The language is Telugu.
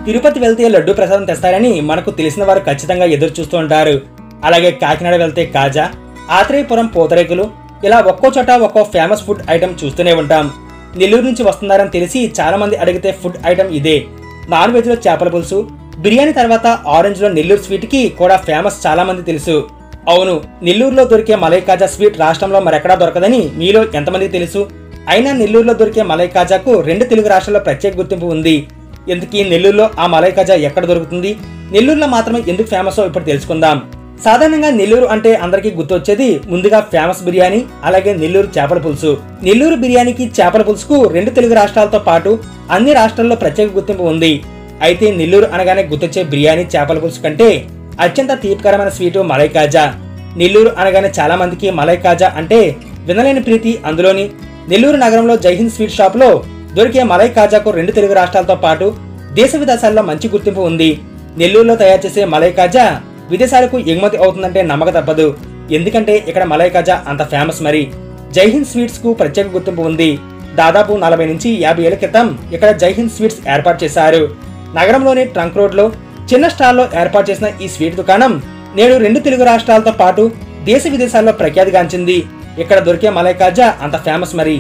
తిరుపతి వెళ్తే లడ్డు ప్రసాదం తెస్తారని మనకు తెలిసిన వారు ఖచ్చితంగా ఎదురు చూస్తూ ఉంటారు. అలాగే కాకినాడ వెళ్తే కాజా, ఆత్రేయపురం పూతరేకులు, ఇలా ఒక్కో చోట ఒక్కో ఫేమస్ ఫుడ్ ఐటమ్ చూస్తూనే ఉంటాం. నెల్లూరు నుంచి వస్తున్నారని తెలిసి చాలా మంది అడిగితే ఫుడ్ ఐటమ్ ఇదే. నాన్ వెజ్ లో చేపల పులుసు, బిర్యానీ తర్వాత ఆరెంజ్ లో నెల్లూరు స్వీట్ కి కూడా ఫేమస్ చాలా మంది తెలుసు. అవును, నెల్లూరులో దొరికే మలై కాజా స్వీట్ రాష్ట్రంలో మరెక్కడా దొరకదని మీలో ఎంతమందికి తెలుసు? అయినా నెల్లూరులో దొరికే మలై కాజాకు 2 తెలుగు రాష్ట్రాల్లో ప్రత్యేక గుర్తింపు ఉంది. ఎందుకీ నెల్లూరులో ఆ మలై కాజా ఎక్కడ దొరుకుతుంది, నెల్లూరులో మాత్రమే ఎందుకు ఫేమస్ ఇప్పుడు తెలుసుకుందాం. సాధారణంగా నెల్లూరు అంటే అందరికీ గుర్తొచ్చేది ముందుగా ఫేమస్ బిర్యానీ, అలాగే నెల్లూరు చేపల పులుసు. నెల్లూరు బిర్యానీకి చేపల పులుసుకు 2 తెలుగు రాష్ట్రాలతో పాటు అన్ని రాష్ట్రాల్లో ప్రత్యేక గుర్తింపు ఉంది. అయితే నెల్లూరు అనగానే గుర్తొచ్చే బిర్యానీ, చేపల పులుసు కంటే అత్యంత తీపికరమైన స్వీటు మలై కాజా. నెల్లూరు అనగానే చాలా మందికి మలై కాజా అంటే వినలేని ప్రీతి. అందులోని నెల్లూరు నగరంలో జైహింద్ స్వీట్ షాప్ లో దొరికే మలై కాజాకు 2 తెలుగు రాష్ట్రాలతో పాటు దేశ విదేశాల్లో మంచి గుర్తింపు ఉంది. నెల్లూరులో తయారు చేసే మలై కాజా విదేశాలకు ఎగుమతి అవుతుందంటే నమ్మక తప్పదు. ఎందుకంటే ఇక్కడ మలై కాజా అంత ఫేమస్. మరి జైహింద్ స్వీట్స్ కు ప్రత్యేక గుర్తింపు ఉంది. దాదాపు 40 నుంచి 50 ఏళ్ల క్రితం ఇక్కడ జైహింద్ స్వీట్స్ ఏర్పాటు చేశారు. నగరంలోని ట్రంక్ రోడ్ లో చిన్న స్టాల్లో ఏర్పాటు చేసిన ఈ స్వీట్ దుకాణం నేడు 2 తెలుగు రాష్ట్రాలతో పాటు దేశ విదేశాల్లో ప్రఖ్యాతిగాంచింది. ఇక్కడ దొరికే మలై కాజా అంత ఫేమస్. మరి